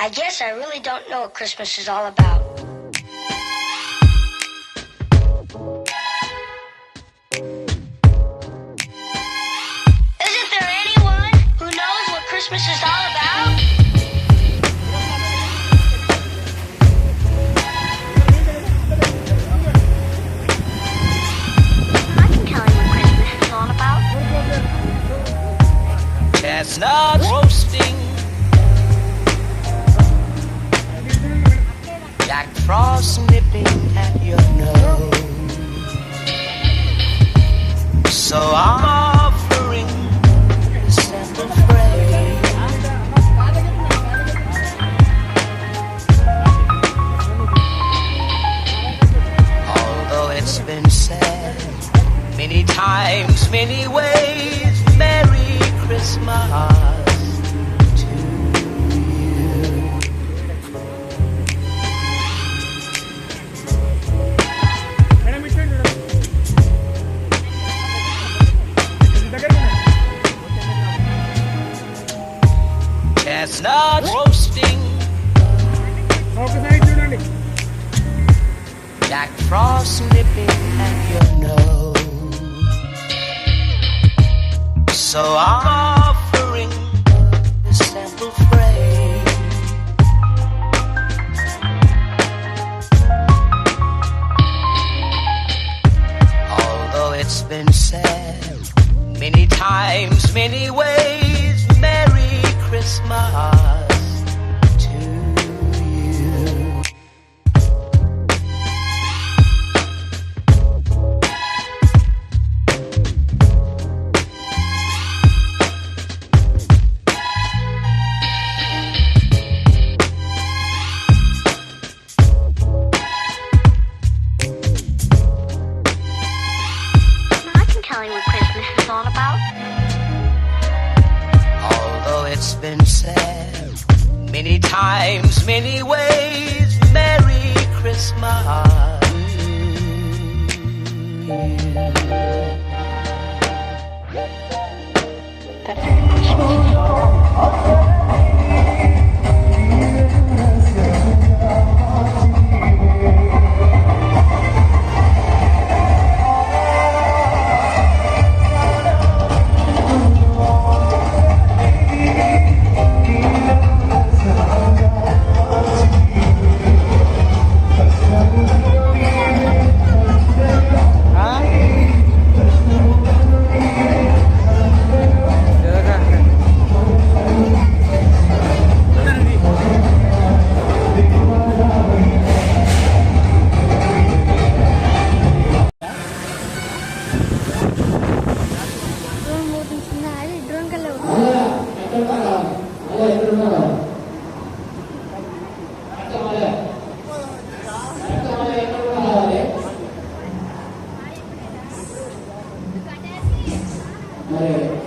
I guess I really don't know what Christmas is all about. Isn't there anyone who knows what Christmas is all about? I can tell you what Christmas is all about. Chestnuts roasting, Jack Frost nipping at your nose. So I'm offering a simple phrase. Although it's been said many times, many ways, Merry Christmas to you. Chestnuts roasting, Jack Frost nipping at your nose. So I'm offering a simple phrase. Although it's been said many times, many ways, Merry Christmas to you. I can tell you what Christmas is all about. Although it's been said many times, many ways, Merry Christmas.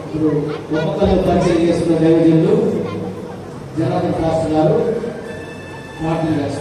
ఇప్పుడు ఒక్కొక్కరు పరిచయం చేసుకున్న దైవజనులు జనార్దన్ శాస్త్రి గారు మాట్లాడారు.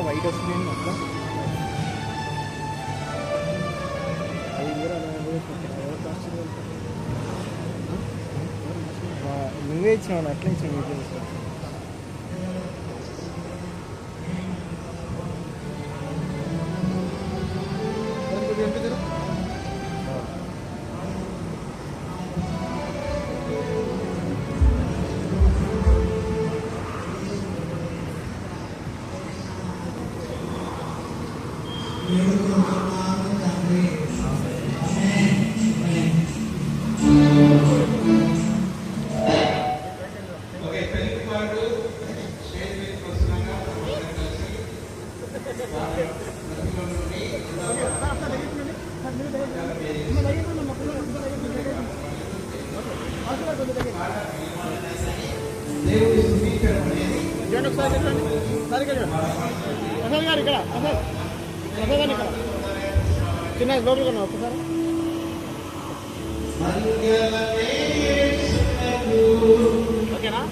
White వస్తుంది మొత్తం నువ్వే ఇచ్చినావు అట్లా ఇచ్చిన దేవుడి స్తుతించడం అనేది చిన్న లోపల కొన్నా ఒకసారి ఓకేనా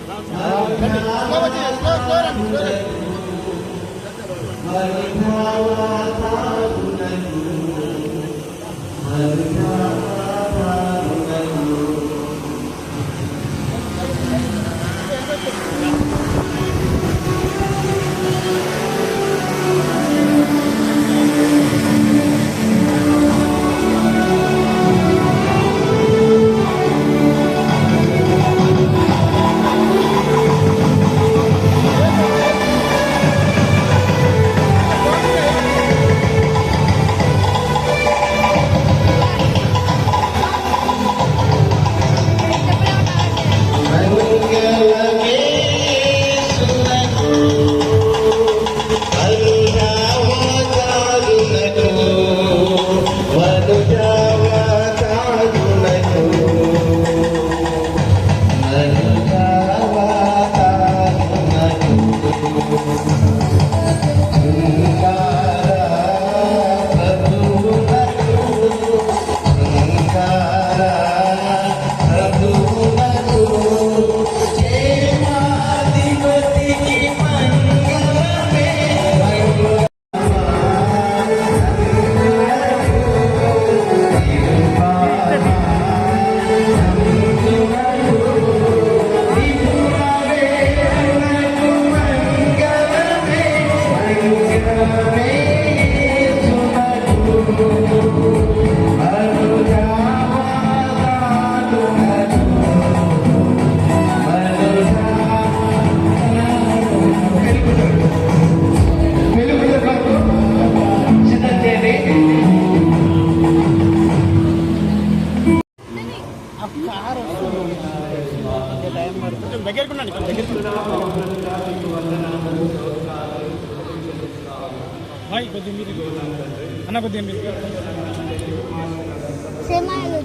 అన్న కొద్దిగా మీరు సేమాయలు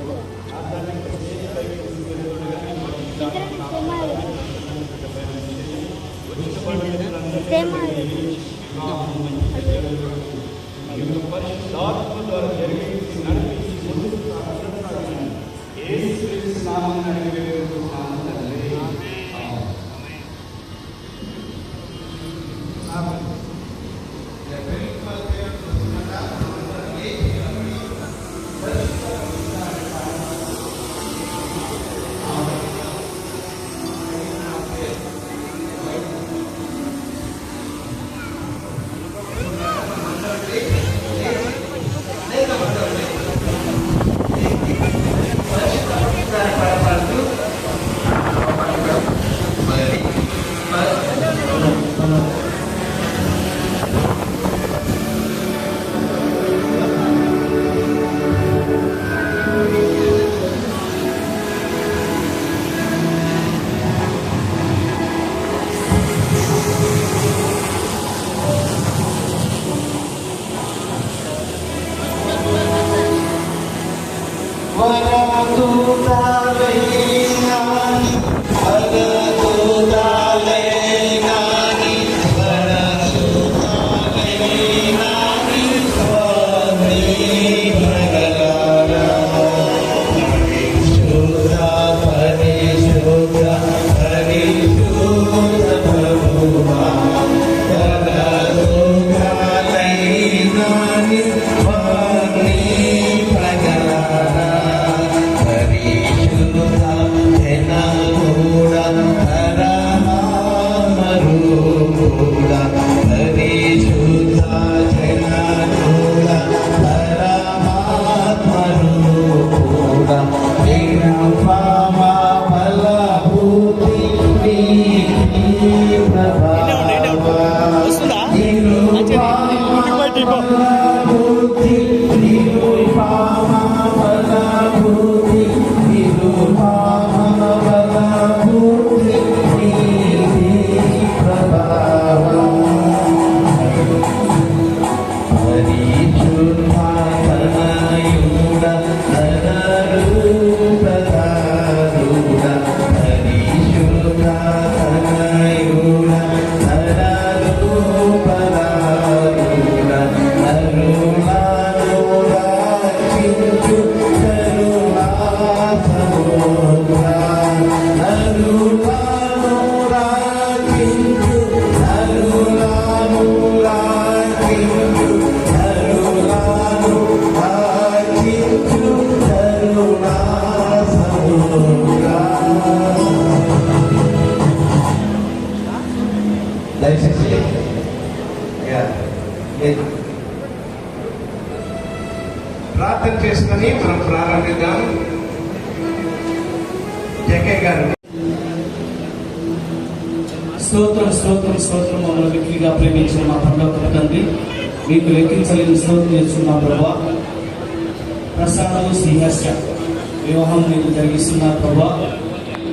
లేదు. ప్రార్థన చేసుకొని మనం ప్రారంభిద్దాం. జకే గారు. స్తోత్రం స్తోత్రం స్తోత్రం. మమ్మల్ని మిక్కిలిగా ప్రేమించిన మా పరలోకపు తండ్రి, మీకు లెక్కించలేని స్తోత్రం చేస్తున్నాం ప్రభా. ప్రసాదము శ్రీహర్ష వివాహం మీకు జరిగిస్తున్నారు ప్రభా.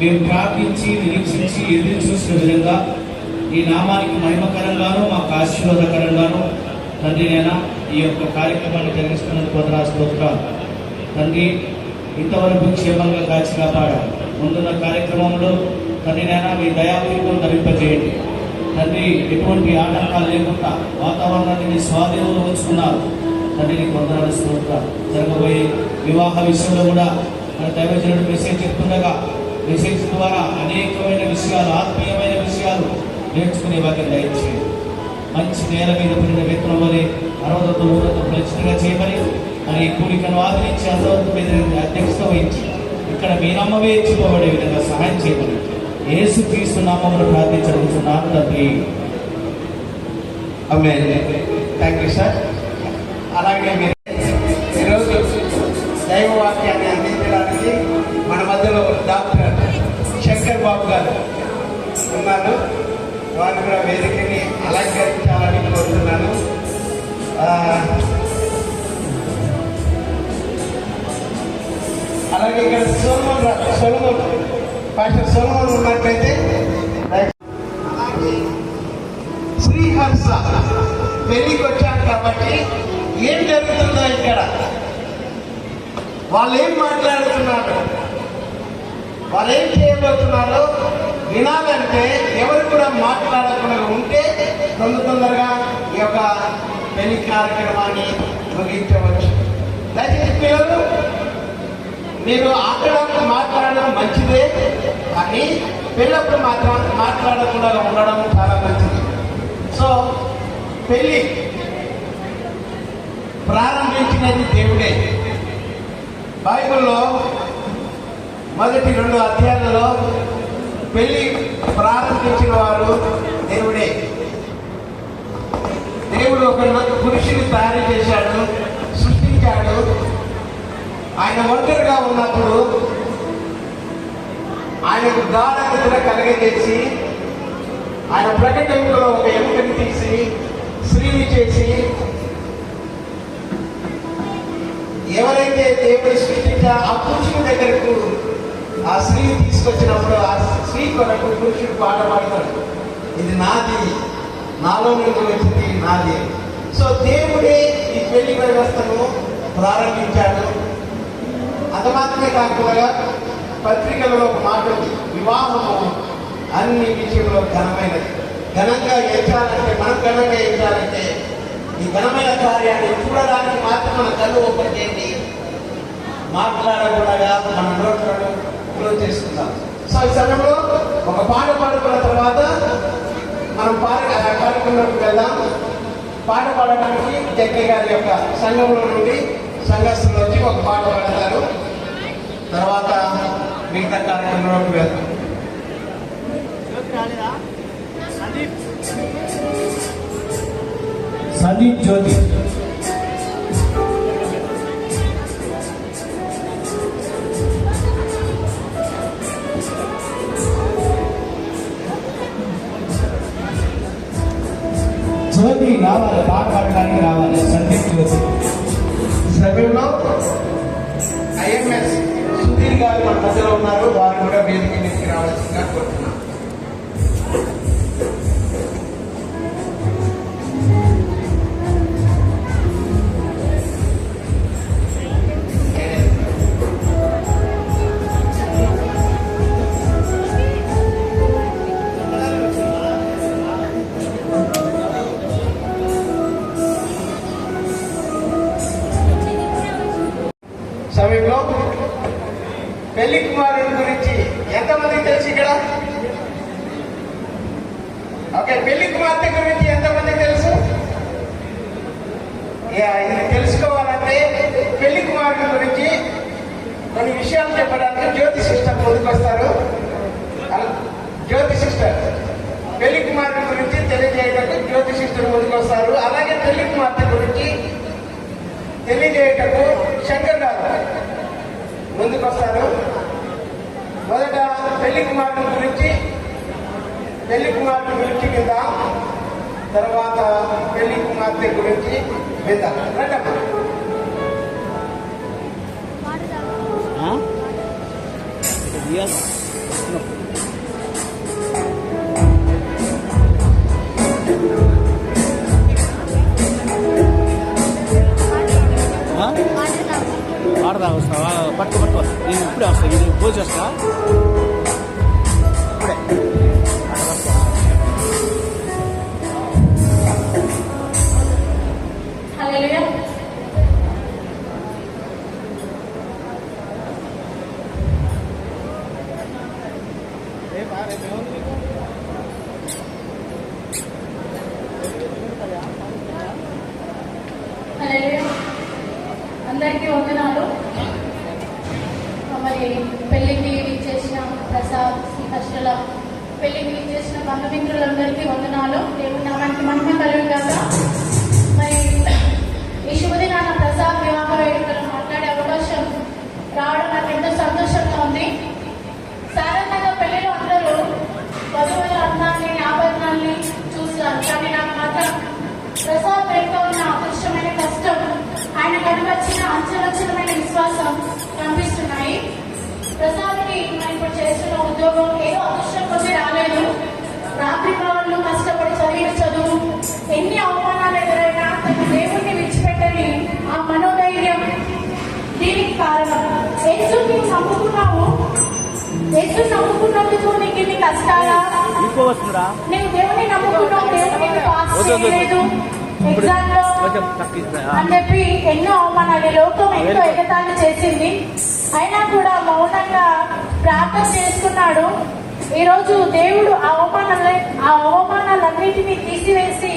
మేము ప్రార్థించి నిరీక్షించి ఎదురు చూసిన విధంగా ఈ నామానికి మహిమకరంగాను మాకు ఆశీర్వాదకరంగాను తండ్రి నేను ఈ యొక్క కార్యక్రమాన్ని జరిగిస్తున్నందుకు వందనాలు స్తోత్రాలు తండ్రి. ఇంతవరకు క్షేమంగా కాచి కాపాడారు. ముందున్న కార్యక్రమంలో తండ్రి నేను మీ దయాపూర్వకం ధరింపజేయండి తండ్రి. ఎటువంటి ఆటంకాలు లేకుండా వాతావరణాన్ని మీ స్వాధీనంలో ఉంచుకున్నారు తండ్రి. నీకు వందనాలు స్తోత్రాలు. జరగబోయే వివాహ విషయంలో కూడా మన దైవజనుడు మెసేజ్ చెప్తుండగా మెసేజ్ ద్వారా అనేకమైన విషయాలు, ఆత్మీయమైన విషయాలు నేర్చుకునే వారికి దయచేయండి. మంచి నేల మీద పడిన విత్తనం వలె 60 ప్రచురంగా చేయమని మరి ఈ కూడికను ఆదరించి అందరూ మీద అధ్యక్షత వహించి ఇక్కడ మీ నామమే చూపబడే విధంగా సహాయం చేయమని యేసుక్రీస్తు నామములో ప్రార్థించడుతున్నాను తండ్రి. ఆమేన్. Thank you sir. అలాగే మీరు ఈరోజు దైవ వాక్యాన్ని అందించడానికి మన మధ్యలో డాక్టర్ శంకర్ బాబు గారు ఉన్నారు. వారు కూడా వేదికని అలంకరించాలని కోరుతున్నాను. అలాగే ఇక్కడ సొలొమోన్ పాస్టర్ సొలొమోన్ ఉన్నట్లయితే, అలాగే శ్రీహర్ష పెళ్లికి వచ్చాను కాబట్టి ఏం జరుగుతుందో ఇక్కడ, వాళ్ళు ఏం మాట్లాడుతున్నారు, వాళ్ళు ఏం చేయబోతున్నారో వినాలంటే ఎవరు కూడా మాట్లాడకుండా ఉంటే తొందరగా ఈ యొక్క పెళ్లి కార్యక్రమాన్ని ముగించవచ్చు. దయచేసి పిల్లలు మీరు అక్కడ మాట్లాడడం మంచిదే, కానీ పెళ్ళప్పుడు మాత్రం మాట్లాడకుండా ఉండడం చాలా మంచిది. సో పెళ్ళి ప్రారంభించినది దేవుడే. బైబిల్లో మొదటి 2 అధ్యాయాలలో పెళ్లి ప్రారంభించిన వారు దేవుడే. దేవుడు ఒక పురుషుని తయారు చేశాడు, సృష్టించాడు. ఆయన ఒంటరిగా ఉన్నప్పుడు ఆయనకు గాఢ నిద్ర కలగజేసి ఆయన ప్రకటనలో ఒక ఎముకని తీసి స్త్రీని చేసి, ఎవరైతే దేవుడు సృష్టించా ఆ పురుషుని దగ్గరకు ఆ స్త్రీని తీసుకొచ్చినప్పుడు ఆ స్త్రీ కొరకు పురుషుడు పాట పాడతాడు, ఇది నాది, నాలో నుండి వచ్చింది నాది. సో దేవుడే ఈ పెళ్లి వ్యవస్థను ప్రారంభించాడు. అంత మాత్రమే కాకుండా పత్రికలలో ఒక మాట ఉంది, వివాహము అన్ని విషయంలో ఘనమైనది. ఘనంగా ఎంచాలంటే, మనం ఘనంగా ఎంచాలంటే ఈ ఘనమైన కార్యాన్ని చూడడానికి మాత్రం మన కళ్ళు ఓపెన్ చేయండి, మాట్లాడకుండా మన నోట్లను క్లోజ్ చేసుకుందాం. సో ఈ సమయంలో ఒక పాట పాడుకున్న తర్వాత మనం కార్యక్రమంలోకి వెళ్దాం. పాట పాడడానికి జక్కే గారి యొక్క సంఘంలో నుండి సంఘస్థులు వచ్చి ఒక పాట పాడతారు. తర్వాత మిగతా కార్యక్రమంలోకి వెళ్దాం. సందీప్ జ్యోతి. జ్యోతి రావాలి, పాట పాడడానికి రావాలి. సందీప్ జ్యోతి. సమయంలో ఐఎంఎస్ సుధీర్ గారు మన మధ్యలో ఉన్నారు. వారు కూడా వేదిక మీదకి రావాల్సిందిగా కోరుతున్నాం. సమయంలో పెళ్లి కుమారుడి గురించి ఎంతమందికి తెలుసు ఇక్కడ? ఓకే, పెళ్లి కుమార్తె గురించి ఎంతమందికి తెలుసు? ఇది తెలుసుకోవాలంటే పెళ్లి కుమారుడి గురించి కొన్ని విషయాలు చెప్పడానికి జ్యోతి సిస్టర్ ముందుకు వస్తారు. జ్యోతి సిస్టర్ పెళ్లి కుమార్తె గురించి తెలియజేయటకు జ్యోతిషిస్తులు ముందుకు వస్తారు. అలాగే పెళ్లి కుమార్తె గురించి తెలియజేయటకు శంకర్ గారు ముందుకు వస్తారు. మొదట పెళ్లి కుమార్తె గురించి కింద, తర్వాత పెళ్లి కుమార్తె గురించి మీద. రండమ్మా. ఆడదా వస్తావా? పట్టు నేను ఇప్పుడే వస్తాను. ఇది భోజనం వస్తా ఇప్పుడే. హల్లెలూయా. హల్లెలూయా. అందరికీ వందనాలు. మరి పెళ్లికి చేసిన ప్రసాద్, శ్రీహర్షల పెళ్లికి చేసిన బంధుమిత్రులందరికీ వందనాలు. దేవుని నామానికి మహిమ కలుగును గాక. మరి ఈ శుభదినాన ప్రసాద్ వివాహ వేడుకలు మాట్లాడే అవకాశం రావడం నాకు ఎంతో సంతోషంగా ఉంది. సాధారణంగా పెళ్లిలో అందరూ వధువుల అందాన్ని, ఆభరణాన్ని చూస్తారు. కానీ నాకు మాత్రం ప్రసాద్ వెనుక ఉన్న అదృష్టమైన కష్టం, ఆయన కనుగొచ్చిన అంచలక్షణమైన విశ్వాసం కనిపిస్తున్నాయి. ప్రసాద్కి మనం ఇప్పుడు చేస్తున్న ఉద్యోగం ఏదో అదృష్టం కొద్ది రాలేదు. రాత్రి పౌరులు కష్టపడి చదివిన చదువు, ఎన్ని అవమానాలు ఎదురైనా తన దేవుణ్ణి విడిచిపెట్టని ఆ మనోధైర్యం దీనికి కారణం. యేసుని నమ్ముకున్నావు, యేసు నమ్ముకున్నందుకు నీకు ఇన్ని కష్టాలా? నీవు దేవుని నమ్ముకున్నావు, దేవునికి పాస్ చేయలేదు ఎగ్జామ్ లో అని చెప్పి ఎన్నో అవమానాలు, లోకం ఎంతో ఎగతాళి చేసింది. అయినా కూడా మౌనంగా ప్రార్థన చేసుకున్నాడు. ఈరోజు దేవుడు ఆ అవమానాలన్నిటినీ తీసివేసి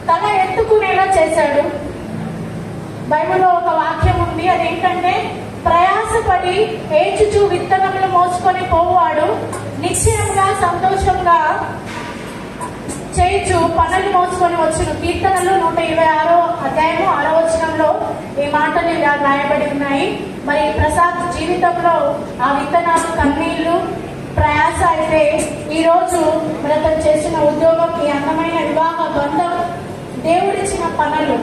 తల ఎత్తుకునేలా చేశాడు. బైబిల్లో ఒక వాక్యం ఉంది, అదేంటంటే ప్రయాసపడి ఏడ్చుచు విత్తనములు మోసుకొని పోవాడు నిశ్చయంగా సంతోషంగా చేయించు పనులు మోసుకొని వచ్చును. కీర్తనలు 126 అధ్యాయము 6వ వచనంలో ఈ మాటలు ఇలా రాయబడి ఉన్నాయి. మరి ప్రసాద్ జీవితంలో ఆ విత్తనాలు, కన్నీళ్లు, ప్రయాస అయితే ఈరోజు అతను చేసిన ఉద్యోగం, ఈ అందమైన వివాహ బంధం, దేవుడిచ్చిన పనులు.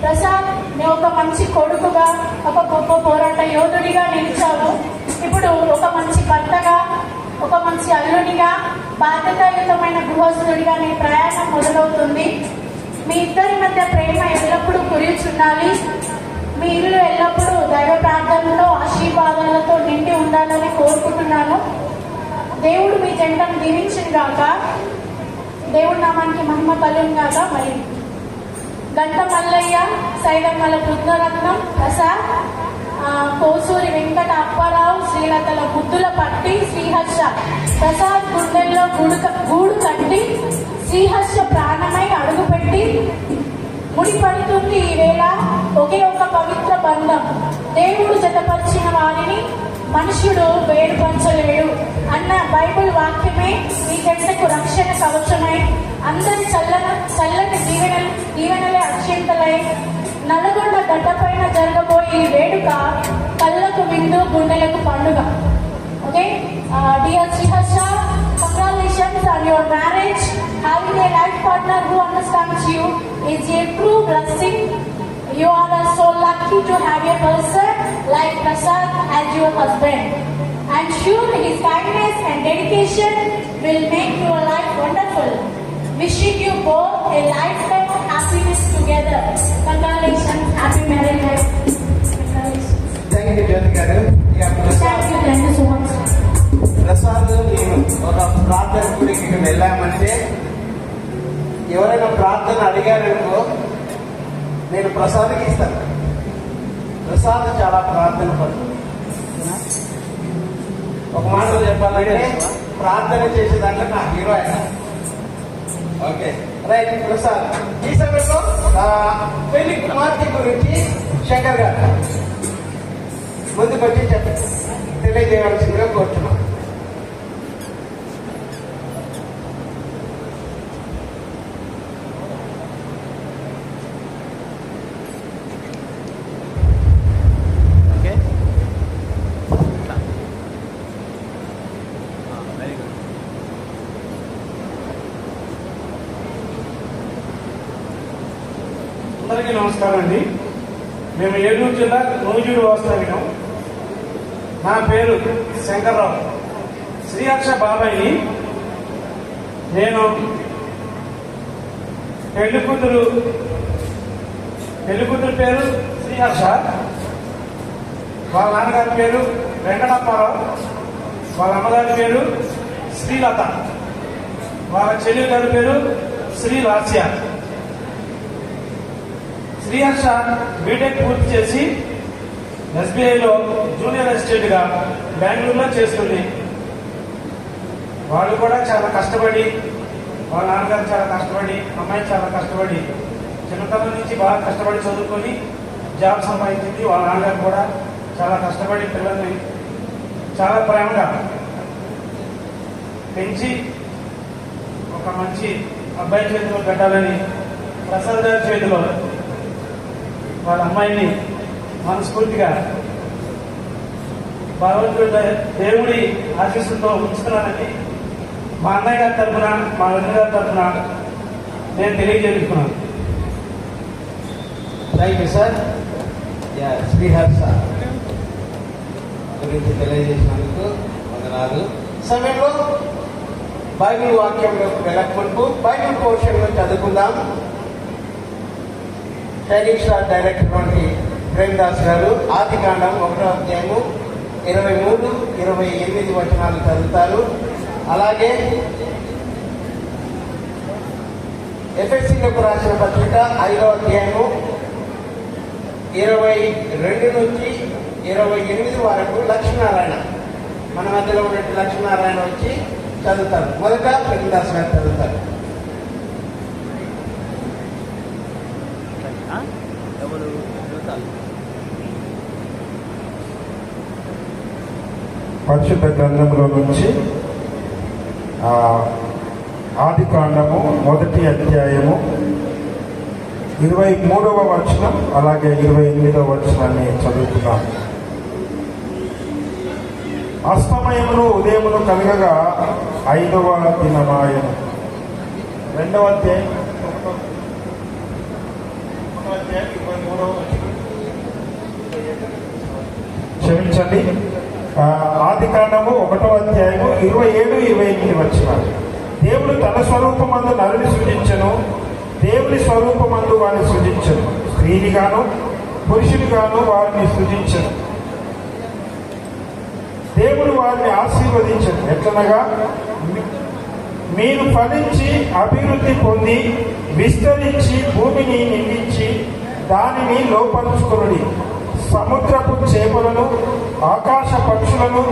ప్రసాద్, నువ్వు ఒక మంచి కొడుకుగా, ఒక గొప్ప పోరాట యోధుడిగా నిలిచావు. ఇప్పుడు ఒక మంచి భర్తగా, ఒక మంచి అల్లుడిగా, బాధ్యతాయుతమైన గృహస్థుడిగా నీ ప్రయాణం మొదలవుతుంది. మీ ఇద్దరి మధ్య ప్రేమ ఎల్లప్పుడూ కురిచుండాలి. మీ ఇల్లు ఎల్లప్పుడూ దైవ ప్రార్థనలో, ఆశీర్వాదాలతో నిండి ఉండాలని కోరుకుంటున్నాను. దేవుడు మీ జంటను దీవించును గాక. దేవుడి నామానికి మహిమ కలుగును గాక. మరి గంట మల్లయ్య, సైదమ్మల బుద్ధరత్నం, ప్రసాద్, కోసూరి వెంకట అప్పారావు, శ్రీలతల ముద్దుల పట్టి, శ్రీహర్ష ప్రసాద్ గుండెల్లో గూడు కట్టి శ్రీహర్ష ప్రాణమై అడుగుపెట్టి ముడిపడుతుంది. ఈ వేళ ఒకే ఒక పవిత్ర బంధం. దేవుడు జతపరిచిన వారిని మనుషుడు వేరుపరచలేడు అన్న బైబిల్ వాక్యమే ఈ జంటకు రక్షణ కవచమై, అందరి చల్లని దీవెనలే అక్షింతలై నల్గొండ గడ్డపైన జరగబోయే ఈ వేడుక కళ్ళకు విందు, గుండెలకు పండుగ. Okay, dear Sriharsha, congratulations on your marriage. Having a life partner who understands you is a true blessing. You are so lucky to have a person like Prasad as your husband. I'm sure his kindness and dedication will make your life wonderful. Wishing you both a lifetime of happiness together. Congratulations, happy married life. Thank you Jyothi గారు. Thank you so much. Prasad, నేను ఒక ప్రార్థన గుడికి వెళ్ళామంటే ఎవరైనా ప్రార్థన అడిగారనుకో, నేను ప్రసాద్కి ఇస్తాను. ప్రసాద్ చాలా ప్రార్థన పడుతుంది. ఒక మాటలో చెప్పాలంటే ప్రార్థన చేసే దాంట్లో నా హీరో ఆయన. Okay right. ప్రసాద్, ఈ సమయంలో పెళ్లి కుమార్తె గురించి శంకర్ గారు ముందుకొచ్చి తెలియజేయవలసిందిగా కోరుతున్నాం. అందరికీ నమస్కారం అండి. మేము ఏలూరు జిల్లా నూజివీడు వాస్తవ్యం. నా పేరు శంకర్రావు. శ్రీహర్ష బాబాయిని నేను పెళ్లి కూతురు పేరు శ్రీహర్ష, వాళ్ళ నాన్నగారి పేరు వెంకటప్పారావు, వాళ్ళ అమ్మగారి పేరు శ్రీలత, వాళ్ళ చెల్లి గారి పేరు శ్రీలాస్య. శ్రీహర్ష బీటెక్ పూర్తి చేసి ఎస్బీఐలో జూనియర్ అసిస్టెంట్గా బెంగళూరులో చేస్తుంది. వాళ్ళు కూడా చాలా కష్టపడి, వాళ్ళ నాన్నగారు చాలా కష్టపడి, అమ్మాయి చాలా కష్టపడి, చిన్నతనం నుంచి బాగా కష్టపడి చదువుకొని జాబ్ సంపాదించింది. వాళ్ళ నాన్నగారు కూడా చాలా కష్టపడి పిల్లల్ని చాలా ప్రేమగా పెంచి ఒక మంచి అబ్బాయి చేతిలో పెట్టాలని ప్రసాద్ గారి చేతిలో వాళ్ళ అమ్మాయిని మనస్ఫూర్తిగా భగవంతుడి దేవుడి ఆశీస్సులతో ఉంచుతున్నానని మా అన్నయ్య గారి తరఫున, మా వదిన గారి తరఫున నేను తెలియజేస్తున్నాను. Thank you sir. శ్రీహర్ష గురించి తెలియజేసినందుకు వందనాలు. సమయంలో బైబిల్ వాక్యంలోకి వెళ్ళకుంటూ బైబిల్ పోర్షన్లో చదువుకుందాం. షైనింగ్ స్టార్ డైరెక్టర్ వంటి ప్రేమదాస్ గారు ఆదికాండం 1వ అధ్యాయము 23, 28 వచనాలు చదువుతారు. అలాగే ఎఫెసీయులకు రాసిన పత్రిక 5వ అధ్యాయము 22 నుంచి 28 వరకు లక్ష్మీనారాయణ, మన మధ్యలో ఉన్నట్టు లక్ష్మీనారాయణ వచ్చి చదువుతారు. మొదట ప్రేమదాస్ గారు చదువుతారు. పరిశుద్ధ గ్రంథంలో నుంచి ఆదికాండము 1వ అధ్యాయము 23వ వచనం అలాగే 28వ వచనాన్ని చదువుతున్నాం. అస్తమయమును ఉదయమును కలగగా 5వ దినమాయను. 2వ అధ్యాయం 23వ వచనం, క్షమించండి, ఆదికాండము 1వ అధ్యాయము 27, 28 వచనాలు. దేవుడు తన స్వరూపమందు నరుని సృజించెను, దేవుని స్వరూపమందు వారిని సృజించెను, స్త్రీనిగాను పురుషునిగాను వారిని సృజించెను. దేవుడు వారిని ఆశీర్వదించెను. ఎట్లనగా, మీరు ఫలించి అభివృద్ధి పొంది విస్తరించి భూమిని నిండించి దానిని లోపరుచుకొనుడి. సముద్రపు చేపలను, ఆకాశ పక్షులను,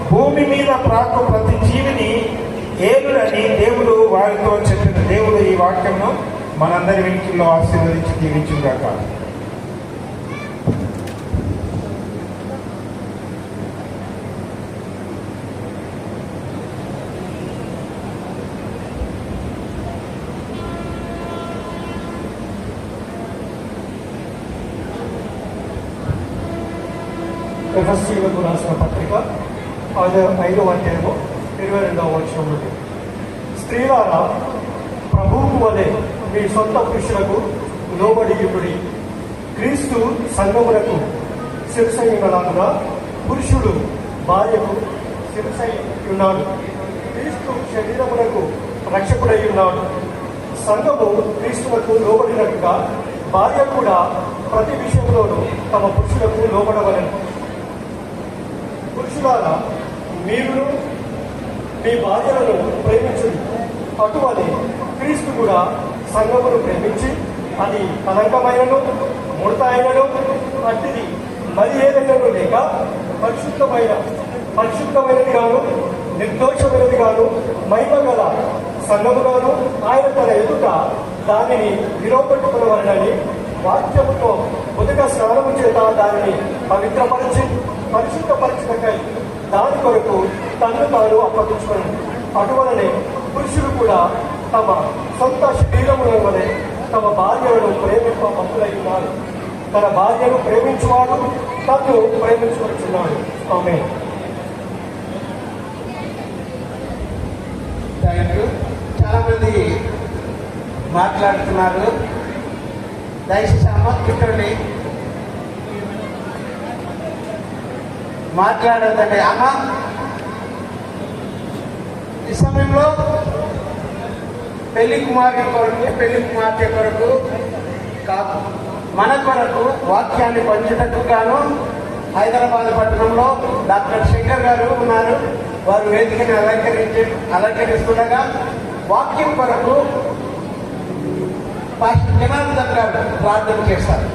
భూమి మీద ప్రాకు ప్రతి జీవిని ఏలుడని దేవుడు వారితో చెప్పిన. దేవుడు ఈ వాక్యంను మనందరి వెనుకల్లో ఆశీర్వదించి దీవించుగాక. ఎఫెసీయులకు రాసిన పత్రిక 5వ అధ్యాయము 22వ వచనం నుండి, స్త్రీలారా ప్రభువుకు వలె మీ సొంత పురుషులకు లోబడియుడి. క్రీస్తు సంఘములకు శిరసైనలాగా పురుషుడు భార్యకు శిరసై ఉన్నాడు. క్రీస్తు శరీరములకు రక్షకుడై ఉన్నాడు. సంఘము క్రీస్తులకు లోబడినట్టుగా భార్య కూడా ప్రతి విషయంలోనూ తమ పురుషులకు లోబడవలెను. పురుషులారా, మీరు మీ భార్యలను ప్రేమించుడి. అటువలే క్రీస్తు కూడా సంఘమును ప్రేమించి అది కలంకమైనను ముడతాయినను అట్టిది మరి ఏదైనాను లేక పరిశుద్ధమైనది గాను నిర్దోషమైనది గాను మహిమ గల సంఘముగాను ఆయన తన ఎదుట దానిని విరోపెట్టుకునవలనని వాక్యముతో ఉదక స్నానము చేత దానిని పవిత్రపరిచి పరిశుద్ధపరచుటకై దాని కొరకు తన్ను తాను అప్పగించుకుని. అటువలనే పురుషులు కూడా తమ సొంత శరీరముల వలె తమ భార్యలను ప్రేమింప హక్కులై ఉన్నారు. తన భార్యను ప్రేమించువాడు తను ప్రేమించుకొచ్చున్నాడు. ఆమేన్. చాలా మంది మాట్లాడుతున్నారు. దయచేసి అమ్మ కూర్చోండి, మాట్లాడదండి. అమ్మ ఈ సమయంలో పెళ్లి కుమార్తె కొరకు, పెళ్లి కుమార్తె కొరకు కాదు, మన కొరకు వాక్యాన్ని పంచుటకు గాను హైదరాబాద్ పట్టణంలో డాక్టర్ శంకర్ గారు ఉన్నారు. వారు వేదికని అలంకరిస్తుండగా వాక్యం కొరకు పాస్టర్ జనార్దన్ గారు ప్రార్థన చేస్తారు.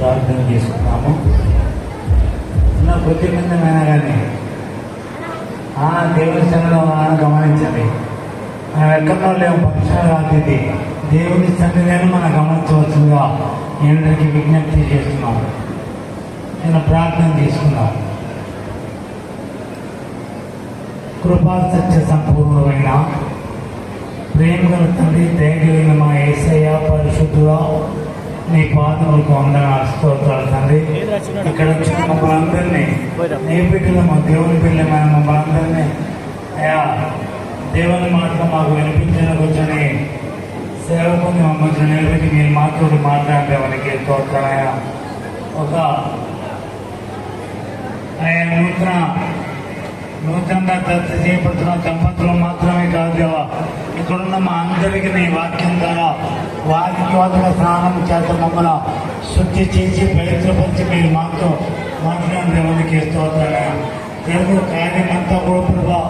ప్రార్థన చేసుకున్నాము. నా కొద్ది మందిమైనా కానీ దేవుని సన్నిధిలో గమనించండి. మనం ఎక్కడో లేవు, పక్షాలు అతిథి దేవుని సన్నిధిని మనం గమనించవలసిందిగా అందరికీ విజ్ఞప్తి చేస్తున్నాం. నేను ప్రార్థన తీసుకున్నాం. కృపా సత్య సంపూర్ణమైన ప్రేమ గల తండ్రి, దయగలిగిన మా యేసయ్య పరిశుద్ధుడా, నీ పాదములకు వందనాలు, స్తోత్రాలు తండ్రి. ఇక్కడ వచ్చిన మమ్మల్ని అందరినీ, నీ బిడ్డలు, మా దేవుని పిల్లమైన మమ్మల్ని అందరినీ అయా దేవుని మాటలు మాకు వినిపించడానికి వచ్చని సేవకుని మమ్మల్ని నిలబెట్టి మీరు మాతో మాట్లాడేవానికి స్తోత్రమయ్యా. ఒక ఆయా నూతనంగా దత్త చేపడుతున్న దంపతులు మాత్రమే కాదు దేవా, ఇక్కడున్న మా అందరికీ నీ వాక్యం ద్వారా వాక్యోదక స్నానం చేత మమ్మల్ని శుద్ధి చేసి పవిత్రపరిచి మీరు మాతో మాట్లాడిన దేవునికి స్తోత్రాలయ్యా. తెలుగు కార్యమంతా కూడా ప్రభా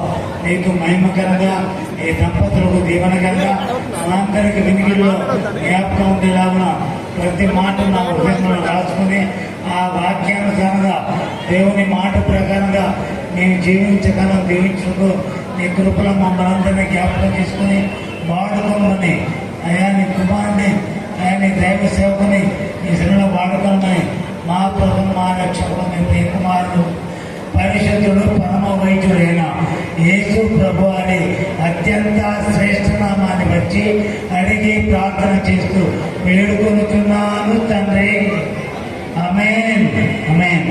నీకు మహిమకరంగా, ఈ దంపతులకు దీవెనకరంగా, మా అందరికి వినికిడిలో జ్ఞాపకం ఉండేలాగా ప్రతి మాట నా హృదయంలో రాసుకుని ఆ వాక్యానుసారంగా దేవుని మాట ప్రకారంగా మేము జీవించగలం, జీవించుకు నీ కృపలో మమ్మల్ని అందరినీ జ్ఞాపకం చేసుకుని వాడుకోమని అయా నీ కుమారుని, అయా నీ దైవ సేవకుని ఈ శ్రీలో వాడుకోమని మా ప్రభు, మా రక్షకుడు, నీ కుమారుడు పరిశుద్ధుడు పరమ వైద్యుడైన యేసు ప్రభు అని అత్యంత శ్రేష్ఠ నామాన్ని వచ్చి అడిగి ప్రార్థన చేస్తూ వేడుకొనుచున్నాను తండ్రి. ఆమేన్, ఆమేన్.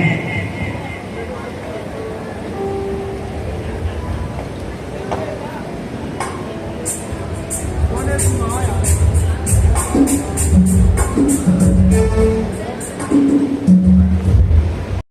One is my